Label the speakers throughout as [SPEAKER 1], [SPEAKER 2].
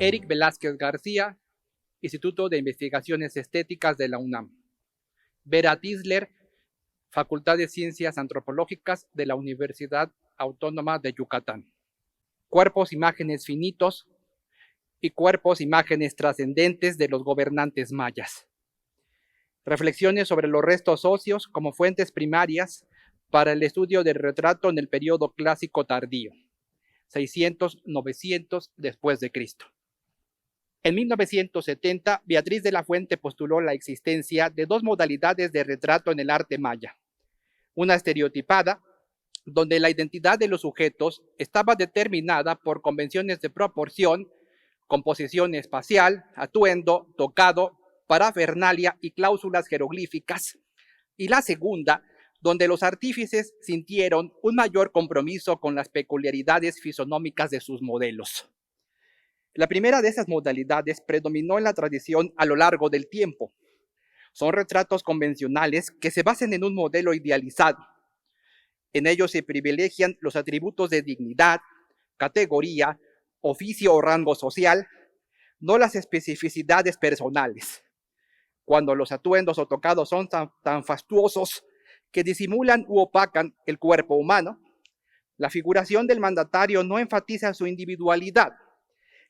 [SPEAKER 1] Eric Velázquez García, Instituto de Investigaciones Estéticas de la UNAM. Vera Tisler, Facultad de Ciencias Antropológicas de la Universidad Autónoma de Yucatán. Cuerpos, imágenes finitos y cuerpos, imágenes trascendentes de los gobernantes mayas. Reflexiones sobre los restos óseos como fuentes primarias para el estudio del retrato en el periodo clásico tardío, 600-900 después de Cristo. En 1970, Beatriz de la Fuente postuló la existencia de dos modalidades de retrato en el arte maya. Una estereotipada, donde la identidad de los sujetos estaba determinada por convenciones de proporción, composición espacial, atuendo, tocado, parafernalia y cláusulas jeroglíficas. Y la segunda, donde los artífices sintieron un mayor compromiso con las peculiaridades fisonómicas de sus modelos. La primera de esas modalidades predominó en la tradición a lo largo del tiempo. Son retratos convencionales que se basan en un modelo idealizado. En ellos se privilegian los atributos de dignidad, categoría, oficio o rango social, no las especificidades personales. Cuando los atuendos o tocados son tan fastuosos que disimulan u opacan el cuerpo humano, la figuración del mandatario no enfatiza su individualidad,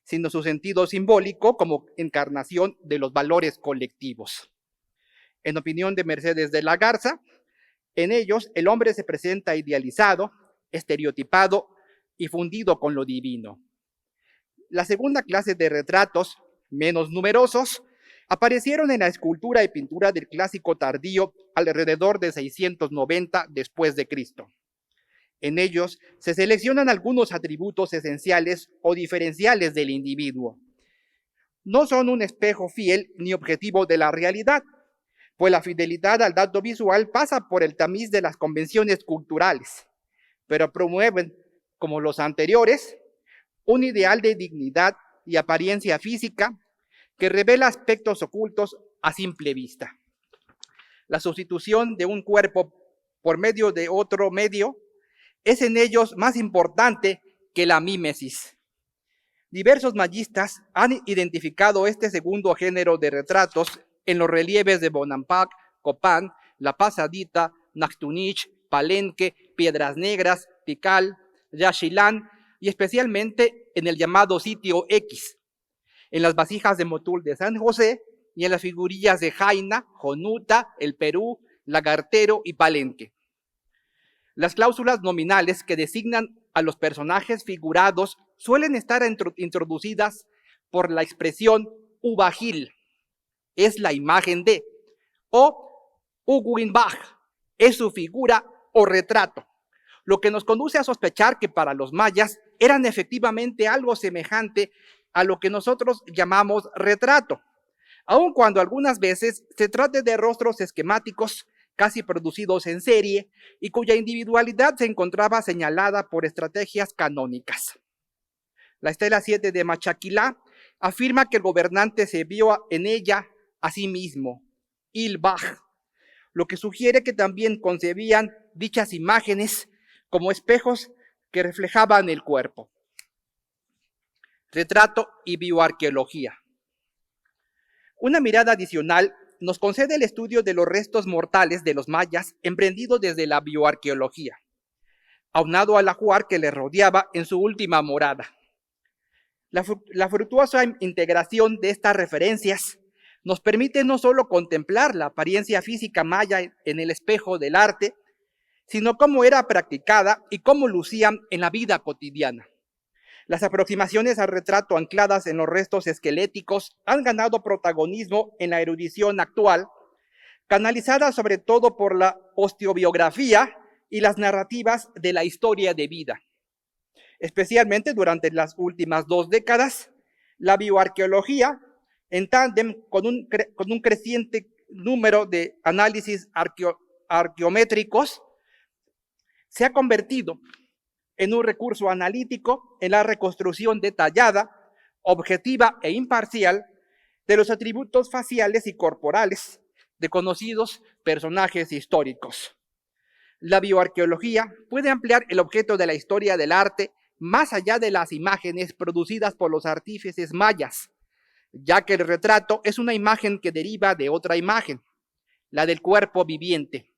[SPEAKER 1] sino su sentido simbólico como encarnación de los valores colectivos. En opinión de Mercedes de la Garza, en ellos el hombre se presenta idealizado, estereotipado y fundido con lo divino. La segunda clase de retratos, menos numerosos, aparecieron en la escultura y pintura del clásico tardío alrededor de 690 después de Cristo. En ellos se seleccionan algunos atributos esenciales o diferenciales del individuo. No son un espejo fiel ni objetivo de la realidad, pues la fidelidad al dato visual pasa por el tamiz de las convenciones culturales, pero promueven, como los anteriores, un ideal de dignidad y apariencia física que revela aspectos ocultos a simple vista. La sustitución de un cuerpo por medio de otro medio es en ellos más importante que la mímesis. Diversos mayistas han identificado este segundo género de retratos en los relieves de Bonampak, Copán, La Pasadita, Naxtunich, Palenque, Piedras Negras, Tikal, Yaxchilán y especialmente en el llamado sitio X, en las vasijas de Motul de San José y en las figurillas de Jaina, Jonuta, El Perú, Lagartero y Palenque. Las cláusulas nominales que designan a los personajes figurados suelen estar introducidas por la expresión ubajil, es la imagen de, o uguinbaj, es su figura o retrato, lo que nos conduce a sospechar que para los mayas eran efectivamente algo semejante a lo que nosotros llamamos retrato, aun cuando algunas veces se trate de rostros esquemáticos casi producidos en serie y cuya individualidad se encontraba señalada por estrategias canónicas. La estela 7 de Machaquilá afirma que el gobernante se vio en ella a sí mismo, Ilbaj, lo que sugiere que también concebían dichas imágenes como espejos que reflejaban el cuerpo. Retrato y bioarqueología. Una mirada adicional nos concede el estudio de los restos mortales de los mayas emprendido desde la bioarqueología, aunado al ajuar que le rodeaba en su última morada. La fructuosa integración de estas referencias nos permite no solo contemplar la apariencia física maya en el espejo del arte, sino cómo era practicada y cómo lucían en la vida cotidiana. Las aproximaciones al retrato ancladas en los restos esqueléticos han ganado protagonismo en la erudición actual, canalizada sobre todo por la osteobiografía y las narrativas de la historia de vida. Especialmente durante las últimas 2 décadas, la bioarqueología, en tándem con un creciente número de análisis arqueométricos, se ha convertido en un recurso analítico en la reconstrucción detallada, objetiva e imparcial de los atributos faciales y corporales de conocidos personajes históricos. La bioarqueología puede ampliar el objeto de la historia del arte más allá de las imágenes producidas por los artífices mayas, ya que el retrato es una imagen que deriva de otra imagen, la del cuerpo viviente,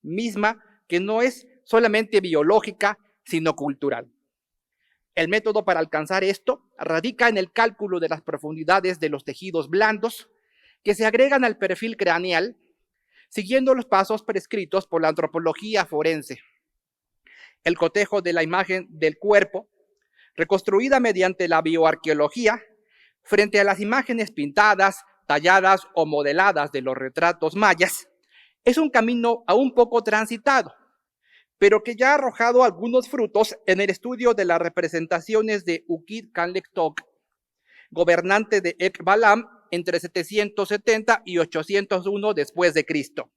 [SPEAKER 1] misma que no es solamente biológica, sino cultural. El método para alcanzar esto radica en el cálculo de las profundidades de los tejidos blandos que se agregan al perfil craneal, siguiendo los pasos prescritos por la antropología forense. El cotejo de la imagen del cuerpo, reconstruida mediante la bioarqueología, frente a las imágenes pintadas, talladas o modeladas de los retratos mayas, es un camino aún poco transitado, pero que ya ha arrojado algunos frutos en el estudio de las representaciones de Uqid Kanlektok, gobernante de Ekbalam entre 770 y 801 después de Cristo,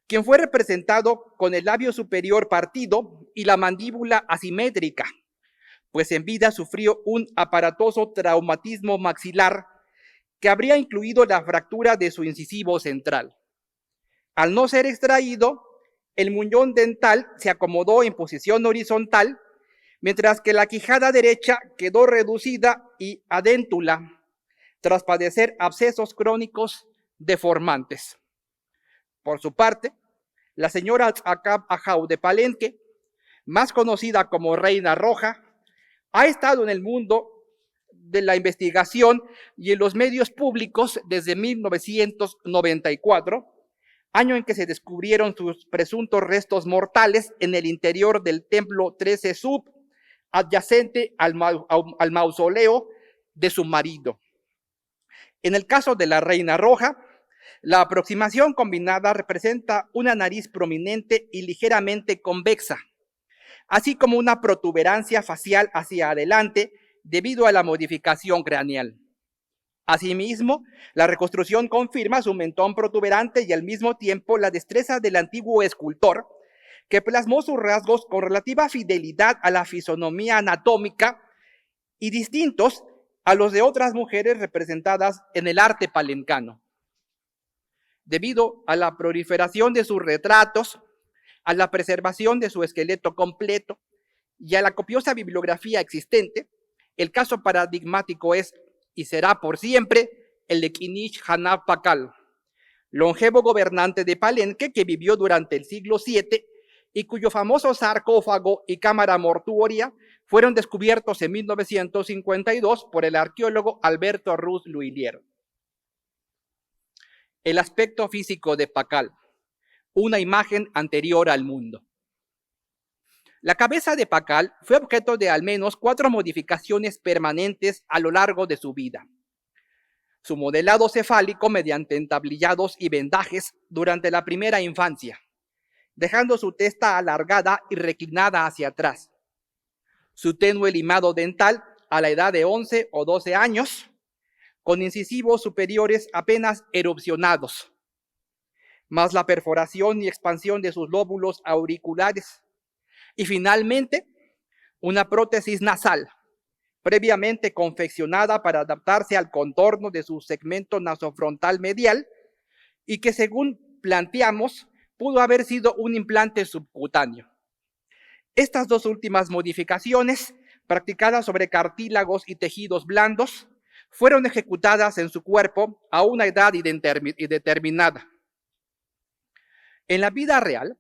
[SPEAKER 1] quien fue representado con el labio superior partido y la mandíbula asimétrica, pues en vida sufrió un aparatoso traumatismo maxilar que habría incluido la fractura de su incisivo central. Al no ser extraído, el muñón dental se acomodó en posición horizontal, mientras que la quijada derecha quedó reducida y adéntula, tras padecer abscesos crónicos deformantes. Por su parte, la señora Akab Ajau de Palenque, más conocida como Reina Roja, ha estado en el mundo de la investigación y en los medios públicos desde 1994, año en que se descubrieron sus presuntos restos mortales en el interior del templo 13 Sub, adyacente al mausoleo de su marido. En el caso de la Reina Roja, la aproximación combinada representa una nariz prominente y ligeramente convexa, así como una protuberancia facial hacia adelante debido a la modificación craneal. Asimismo, la reconstrucción confirma su mentón protuberante y al mismo tiempo la destreza del antiguo escultor, que plasmó sus rasgos con relativa fidelidad a la fisonomía anatómica y distintos a los de otras mujeres representadas en el arte palencano. Debido a la proliferación de sus retratos, a la preservación de su esqueleto completo y a la copiosa bibliografía existente, el caso paradigmático es y será por siempre el de Kinich Hanab Pakal, longevo gobernante de Palenque que vivió durante el siglo VII y cuyo famoso sarcófago y cámara mortuoria fueron descubiertos en 1952 por el arqueólogo Alberto Ruz Luillier. El aspecto físico de Pakal, una imagen anterior al mundo. La cabeza de Pakal fue objeto de al menos 4 modificaciones permanentes a lo largo de su vida. Su modelado cefálico mediante entablillados y vendajes durante la primera infancia, dejando su testa alargada y reclinada hacia atrás. Su tenue limado dental a la edad de 11 o 12 años, con incisivos superiores apenas erupcionados, más la perforación y expansión de sus lóbulos auriculares. Y finalmente, una prótesis nasal, previamente confeccionada para adaptarse al contorno de su segmento nasofrontal medial y que, según planteamos, pudo haber sido un implante subcutáneo. Estas 2 últimas modificaciones, practicadas sobre cartílagos y tejidos blandos, fueron ejecutadas en su cuerpo a una edad indeterminada. En la vida real,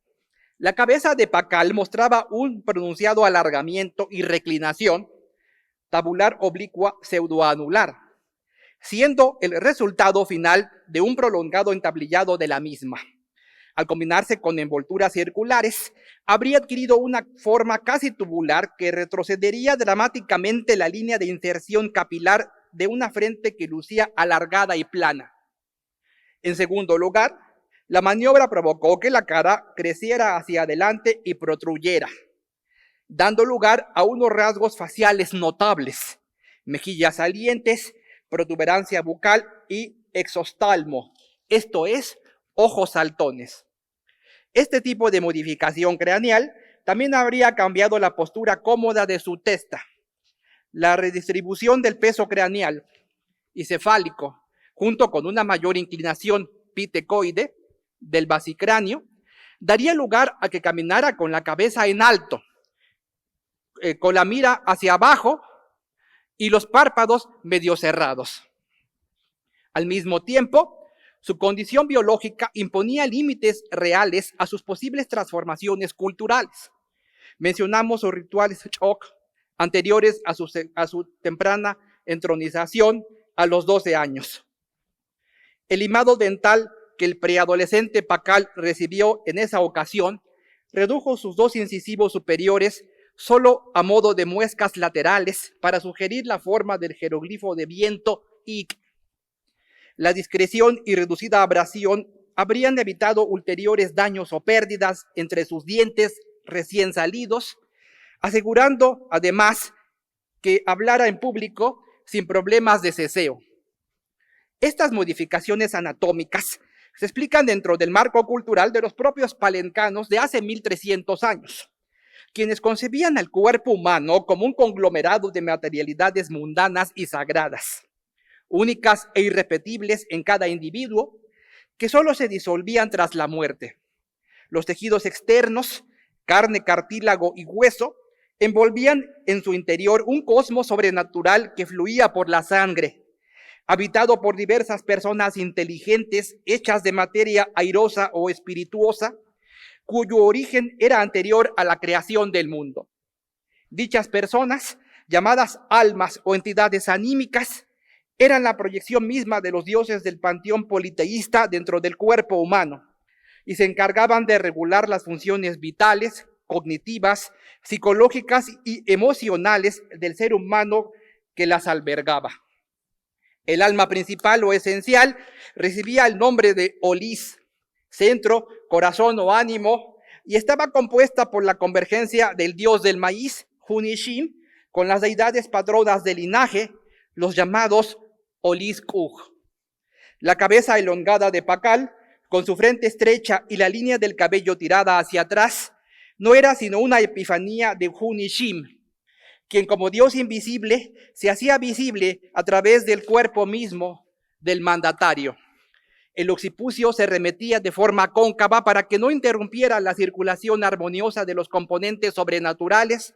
[SPEAKER 1] la cabeza de Pakal mostraba un pronunciado alargamiento y reclinación tabular oblicua pseudoanular, siendo el resultado final de un prolongado entablillado de la misma. Al combinarse con envolturas circulares, habría adquirido una forma casi tubular que retrocedería dramáticamente la línea de inserción capilar de una frente que lucía alargada y plana. En segundo lugar, la maniobra provocó que la cara creciera hacia adelante y protruyera, dando lugar a unos rasgos faciales notables, mejillas salientes, protuberancia bucal y exostalmo, esto es, ojos saltones. Este tipo de modificación craneal también habría cambiado la postura cómoda de su testa. La redistribución del peso craneal y cefálico, junto con una mayor inclinación pitecoide del basicráneo, daría lugar a que caminara con la cabeza en alto, con la mira hacia abajo y los párpados medio cerrados. Al mismo tiempo, su condición biológica imponía límites reales a sus posibles transformaciones culturales. Mencionamos sus rituales shock anteriores a su temprana entronización a los 12 años. El limado dental que el preadolescente Pakal recibió en esa ocasión redujo sus dos incisivos superiores solo a modo de muescas laterales para sugerir la forma del jeroglifo de viento Ik. La discreción y reducida abrasión habrían evitado ulteriores daños o pérdidas entre sus dientes recién salidos, asegurando además que hablara en público sin problemas de ceseo. Estas modificaciones anatómicas se explican dentro del marco cultural de los propios palencanos de hace 1300 años, quienes concebían al cuerpo humano como un conglomerado de materialidades mundanas y sagradas, únicas e irrepetibles en cada individuo, que solo se disolvían tras la muerte. Los tejidos externos, carne, cartílago y hueso, envolvían en su interior un cosmos sobrenatural que fluía por la sangre, habitado por diversas personas inteligentes, hechas de materia airosa o espirituosa, cuyo origen era anterior a la creación del mundo. Dichas personas, llamadas almas o entidades anímicas, eran la proyección misma de los dioses del panteón politeísta dentro del cuerpo humano y se encargaban de regular las funciones vitales, cognitivas, psicológicas y emocionales del ser humano que las albergaba. El alma principal o esencial recibía el nombre de Olis, centro, corazón o ánimo, y estaba compuesta por la convergencia del dios del maíz, Hunishim, con las deidades patronas del linaje, los llamados Olis Kuj. La cabeza elongada de Pakal, con su frente estrecha y la línea del cabello tirada hacia atrás, no era sino una epifanía de Hunishim, quien como Dios invisible se hacía visible a través del cuerpo mismo del mandatario. El occipucio se remetía de forma cóncava para que no interrumpiera la circulación armoniosa de los componentes sobrenaturales,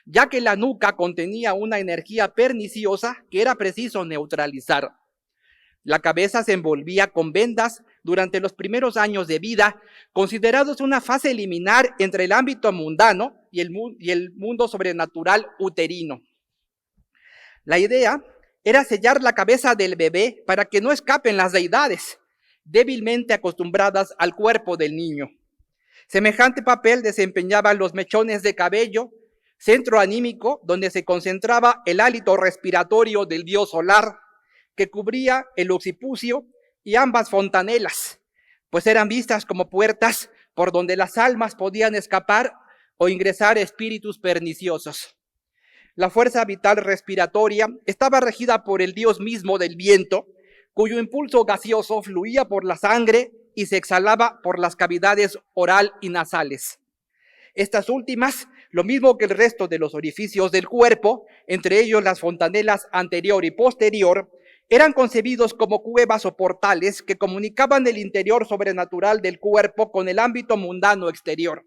[SPEAKER 1] ya que la nuca contenía una energía perniciosa que era preciso neutralizar. La cabeza se envolvía con vendas durante los primeros años de vida, considerados una fase liminar entre el ámbito mundano y el mundo sobrenatural uterino. La idea era sellar la cabeza del bebé para que no escapen las deidades, débilmente acostumbradas al cuerpo del niño. Semejante papel desempeñaban los mechones de cabello, centro anímico donde se concentraba el hálito respiratorio del dios solar, que cubría el occipucio y ambas fontanelas, pues eran vistas como puertas por donde las almas podían escapar o ingresar espíritus perniciosos. La fuerza vital respiratoria estaba regida por el dios mismo del viento, cuyo impulso gaseoso fluía por la sangre y se exhalaba por las cavidades oral y nasales. Estas últimas, lo mismo que el resto de los orificios del cuerpo, entre ellos las fontanelas anterior y posterior, eran concebidos como cuevas o portales que comunicaban el interior sobrenatural del cuerpo con el ámbito mundano exterior.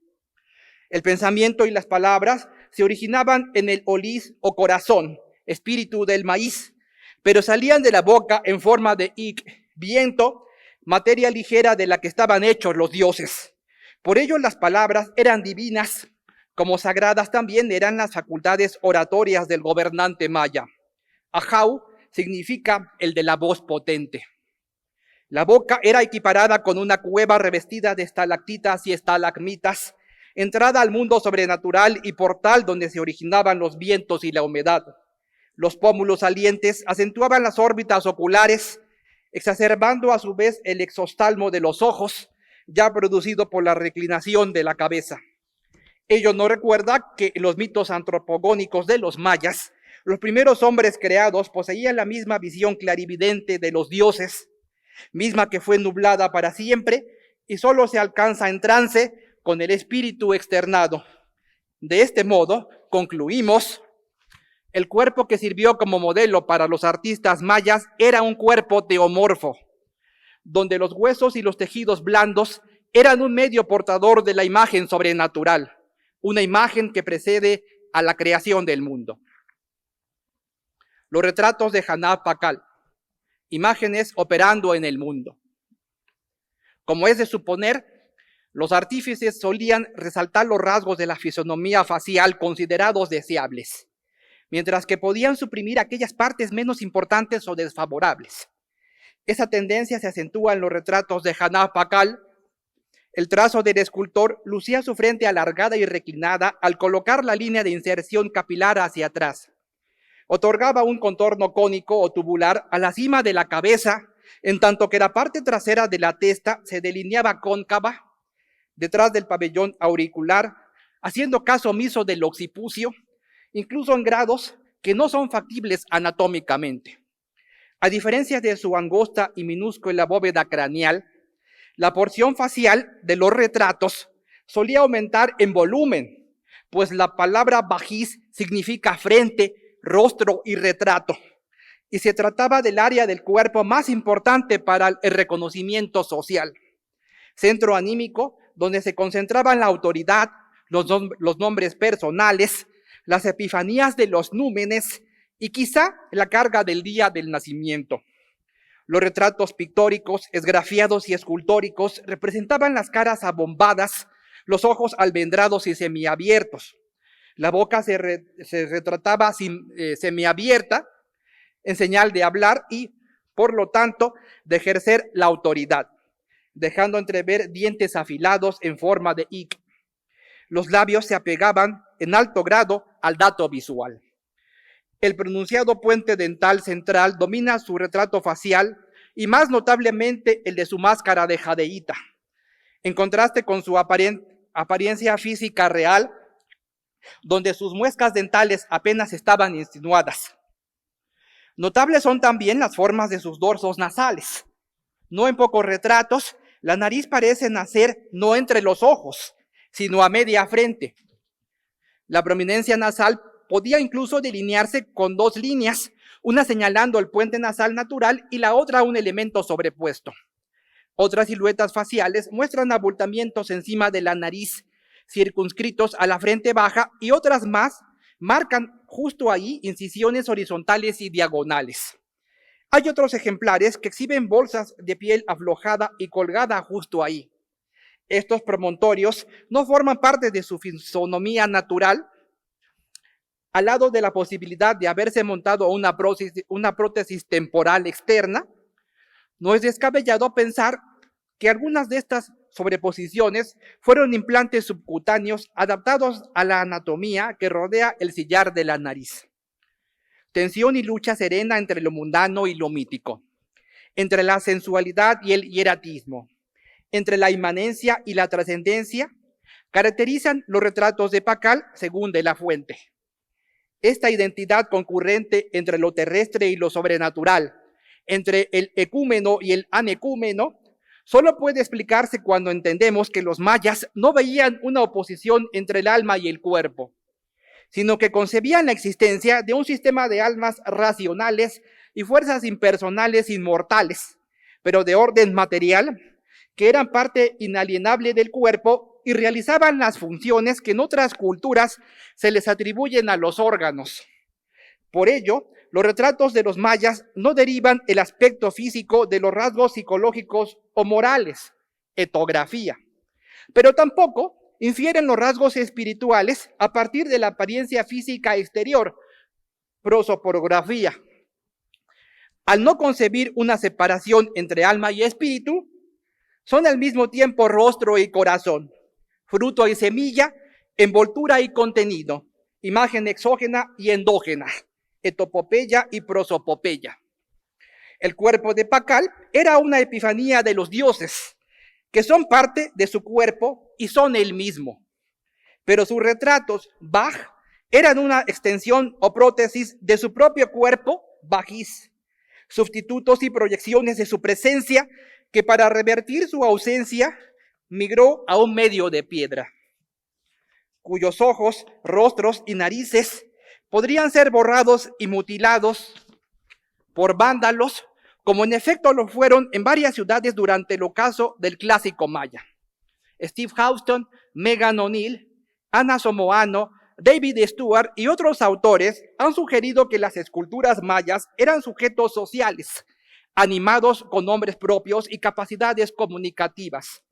[SPEAKER 1] El pensamiento y las palabras se originaban en el olis o corazón, espíritu del maíz, pero salían de la boca en forma de ik, viento, materia ligera de la que estaban hechos los dioses. Por ello las palabras eran divinas, como sagradas también eran las facultades oratorias del gobernante maya. Ajau significa el de la voz potente. La boca era equiparada con una cueva revestida de estalactitas y estalagmitas, entrada al mundo sobrenatural y portal donde se originaban los vientos y la humedad. Los pómulos salientes acentuaban las órbitas oculares, exacerbando a su vez el exostalmo de los ojos, ya producido por la reclinación de la cabeza. Ello no recuerda que en los mitos antropogónicos de los mayas, los primeros hombres creados poseían la misma visión clarividente de los dioses, misma que fue nublada para siempre y solo se alcanza en trance con el espíritu externado. De este modo, concluimos, el cuerpo que sirvió como modelo para los artistas mayas era un cuerpo teomorfo, donde los huesos y los tejidos blandos eran un medio portador de la imagen sobrenatural, una imagen que precede a la creación del mundo. Los retratos de Haná Pakal, imágenes operando en el mundo. Como es de suponer, los artífices solían resaltar los rasgos de la fisonomía facial considerados deseables, mientras que podían suprimir aquellas partes menos importantes o desfavorables. Esa tendencia se acentúa en los retratos de Haná Pakal. El trazo del escultor lucía su frente alargada y reclinada al colocar la línea de inserción capilar hacia atrás. Otorgaba un contorno cónico o tubular a la cima de la cabeza, en tanto que la parte trasera de la testa se delineaba cóncava detrás del pabellón auricular, haciendo caso omiso del occipucio, incluso en grados que no son factibles anatómicamente. A diferencia de su angosta y minúscula bóveda craneal, la porción facial de los retratos solía aumentar en volumen, pues la palabra bajiz significa frente, rostro y retrato, y se trataba del área del cuerpo más importante para el reconocimiento social, centro anímico donde se concentraban la autoridad, los nombres personales, las epifanías de los númenes y quizá la carga del día del nacimiento. Los retratos pictóricos, esgrafiados y escultóricos representaban las caras abombadas, los ojos almendrados y semiabiertos. La boca se retrataba semiabierta en señal de hablar y, por lo tanto, de ejercer la autoridad, dejando entrever dientes afilados en forma de ic. Los labios se apegaban en alto grado al dato visual. El pronunciado puente dental central domina su retrato facial y más notablemente el de su máscara de jadeíta, en contraste con su apariencia física real, donde sus muescas dentales apenas estaban insinuadas. Notables son también las formas de sus dorsos nasales. No en pocos retratos, la nariz parece nacer no entre los ojos, sino a media frente. La prominencia nasal podía incluso delinearse con dos líneas, una señalando el puente nasal natural y la otra un elemento sobrepuesto. Otras siluetas faciales muestran abultamientos encima de la nariz, circunscritos a la frente baja, y otras más marcan justo ahí incisiones horizontales y diagonales. Hay otros ejemplares que exhiben bolsas de piel aflojada y colgada justo ahí. Estos promontorios no forman parte de su fisonomía natural. Al lado de la posibilidad de haberse montado una prótesis temporal externa, no es descabellado pensar que algunas de estas sobreposiciones fueron implantes subcutáneos adaptados a la anatomía que rodea el sillar de la nariz. Tensión y lucha serena entre lo mundano y lo mítico, entre la sensualidad y el hieratismo, entre la inmanencia y la trascendencia, caracterizan los retratos de Pakal según de la Fuente. Esta identidad concurrente entre lo terrestre y lo sobrenatural, entre el ecúmeno y el anecúmeno, solo puede explicarse cuando entendemos que los mayas no veían una oposición entre el alma y el cuerpo, sino que concebían la existencia de un sistema de almas racionales y fuerzas impersonales inmortales, pero de orden material, que eran parte inalienable del cuerpo y realizaban las funciones que en otras culturas se les atribuyen a los órganos. Por ello, los retratos de los mayas no derivan el aspecto físico de los rasgos psicológicos o morales, etografía, pero tampoco infieren los rasgos espirituales a partir de la apariencia física exterior, prosopografía. Al no concebir una separación entre alma y espíritu, son al mismo tiempo rostro y corazón, fruto y semilla, envoltura y contenido, imagen exógena y endógena, etopopeya y prosopopeya. El cuerpo de Pakal era una epifanía de los dioses, que son parte de su cuerpo y son él mismo. Pero sus retratos, Baj, eran una extensión o prótesis de su propio cuerpo, Bajiz, sustitutos y proyecciones de su presencia, que para revertir su ausencia migró a un medio de piedra, cuyos ojos, rostros y narices podrían ser borrados y mutilados por vándalos, como en efecto lo fueron en varias ciudades durante el ocaso del clásico maya. Steve Houston, Megan O'Neill, Ana Somoano, David Stewart y otros autores han sugerido que las esculturas mayas eran sujetos sociales, animados con nombres propios y capacidades comunicativas,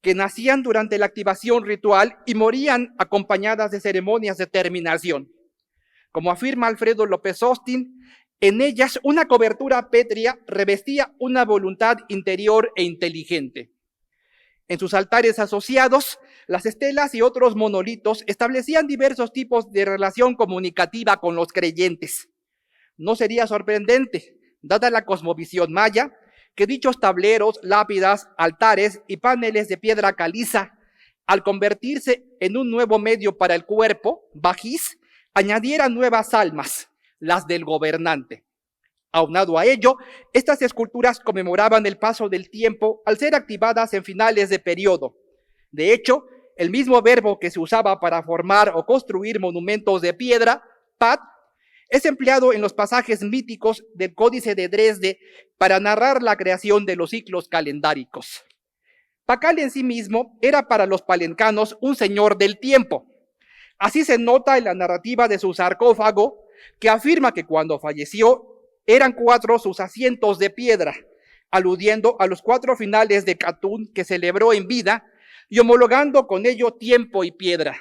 [SPEAKER 1] que nacían durante la activación ritual y morían acompañadas de ceremonias de terminación. Como afirma Alfredo López Austin, en ellas una cobertura pétrea revestía una voluntad interior e inteligente. En sus altares asociados, las estelas y otros monolitos establecían diversos tipos de relación comunicativa con los creyentes. No sería sorprendente, dada la cosmovisión maya, que dichos tableros, lápidas, altares y paneles de piedra caliza, al convertirse en un nuevo medio para el cuerpo, bajiz, añadieran nuevas almas, las del gobernante. Aunado a ello, estas esculturas conmemoraban el paso del tiempo al ser activadas en finales de periodo. De hecho, el mismo verbo que se usaba para formar o construir monumentos de piedra, pat, es empleado en los pasajes míticos del Códice de Dresde para narrar la creación de los ciclos calendáricos. Pakal en sí mismo era para los palencanos un señor del tiempo. Así se nota en la narrativa de su sarcófago, que afirma que cuando falleció eran 4 sus asientos de piedra, aludiendo a los 4 finales de Catún que celebró en vida y homologando con ello tiempo y piedra.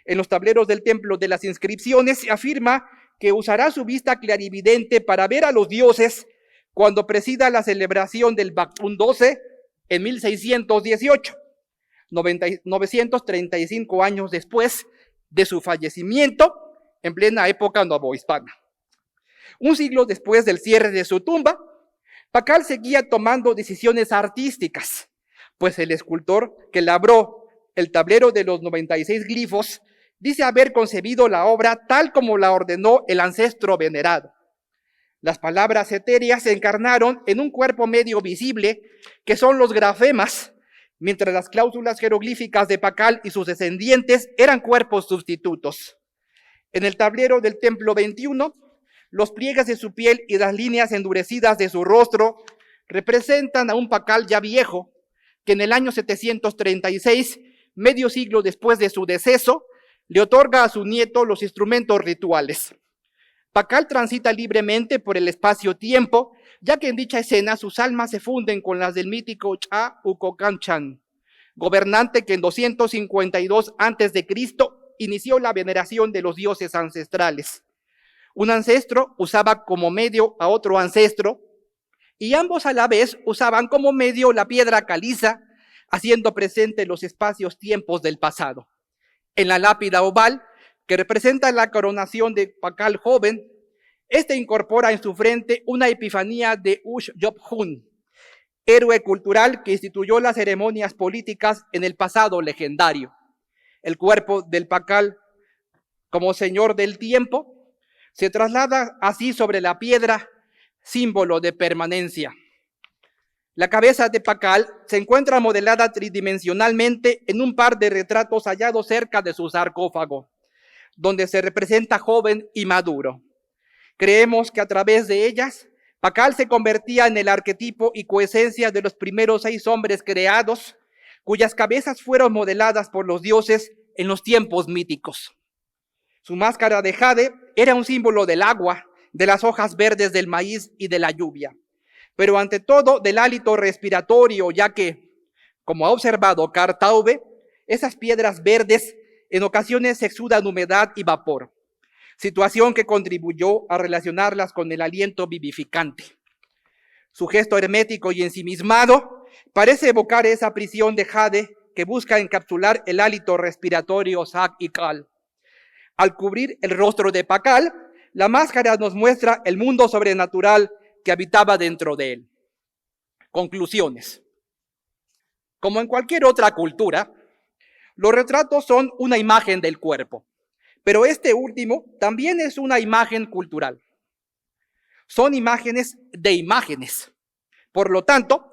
[SPEAKER 1] En los tableros del templo de las inscripciones se afirma que usará su vista clarividente para ver a los dioses cuando presida la celebración del Baktún 12 en 1618, 935 años después de su fallecimiento, en plena época novohispana. Un siglo después del cierre de su tumba, Pakal seguía tomando decisiones artísticas, pues el escultor que labró el tablero de los 96 glifos dice haber concebido la obra tal como la ordenó el ancestro venerado. Las palabras etéreas se encarnaron en un cuerpo medio visible, que son los grafemas, mientras las cláusulas jeroglíficas de Pakal y sus descendientes eran cuerpos sustitutos. En el tablero del templo 21, los pliegues de su piel y las líneas endurecidas de su rostro representan a un Pakal ya viejo, que en el año 736, medio siglo después de su deceso, le otorga a su nieto los instrumentos rituales. Pakal transita libremente por el espacio-tiempo, ya que en dicha escena sus almas se funden con las del mítico Cha-Ukokanchan, gobernante que en 252 a.C. inició la veneración de los dioses ancestrales. Un ancestro usaba como medio a otro ancestro, y ambos a la vez usaban como medio la piedra caliza, haciendo presente los espacios-tiempos del pasado. En la lápida oval, que representa la coronación de Pakal joven, este incorpora en su frente una epifanía de Ush-Job-Hun, héroe cultural que instituyó las ceremonias políticas en el pasado legendario. El cuerpo del Pakal, como señor del tiempo, se traslada así sobre la piedra, símbolo de permanencia. La cabeza de Pakal se encuentra modelada tridimensionalmente en un par de retratos hallados cerca de su sarcófago, donde se representa joven y maduro. Creemos que a través de ellas, Pakal se convertía en el arquetipo y coesencia de los primeros 6 hombres creados, cuyas cabezas fueron modeladas por los dioses en los tiempos míticos. Su máscara de jade era un símbolo del agua, de las hojas verdes del maíz y de la lluvia, pero ante todo del hálito respiratorio, ya que, como ha observado Carl Taube, esas piedras verdes en ocasiones exudan humedad y vapor, situación que contribuyó a relacionarlas con el aliento vivificante. Su gesto hermético y ensimismado parece evocar esa prisión de jade que busca encapsular el hálito respiratorio Sak y Kal. Al cubrir el rostro de Pakal, la máscara nos muestra el mundo sobrenatural que habitaba dentro de él. Conclusiones. Como en cualquier otra cultura, los retratos son una imagen del cuerpo, pero este último también es una imagen cultural. Son imágenes de imágenes. Por lo tanto,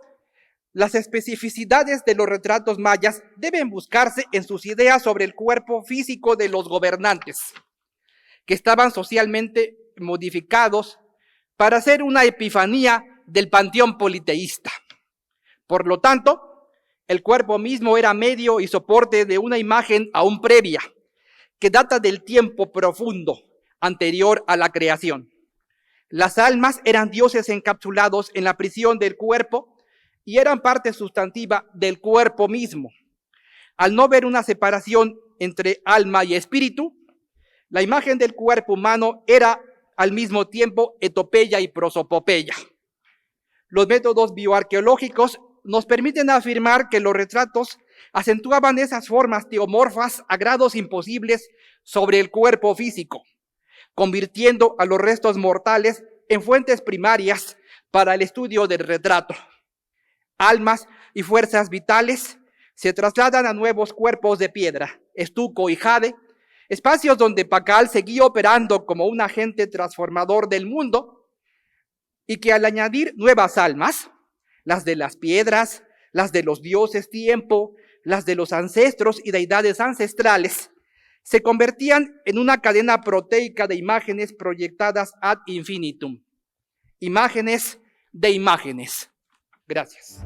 [SPEAKER 1] las especificidades de los retratos mayas deben buscarse en sus ideas sobre el cuerpo físico de los gobernantes, que estaban socialmente modificados para hacer una epifanía del panteón politeísta. Por lo tanto, el cuerpo mismo era medio y soporte de una imagen aún previa, que data del tiempo profundo anterior a la creación. Las almas eran dioses encapsulados en la prisión del cuerpo y eran parte sustantiva del cuerpo mismo. Al no ver una separación entre alma y espíritu, la imagen del cuerpo humano era al mismo tiempo etopeya y prosopopeya. Los métodos bioarqueológicos nos permiten afirmar que los retratos acentuaban esas formas teomorfas a grados imposibles sobre el cuerpo físico, convirtiendo a los restos mortales en fuentes primarias para el estudio del retrato. Almas y fuerzas vitales se trasladan a nuevos cuerpos de piedra, estuco y jade, espacios donde Pakal seguía operando como un agente transformador del mundo y que al añadir nuevas almas, las de las piedras, las de los dioses tiempo, las de los ancestros y deidades ancestrales, se convertían en una cadena proteica de imágenes proyectadas ad infinitum. Imágenes de imágenes. Gracias.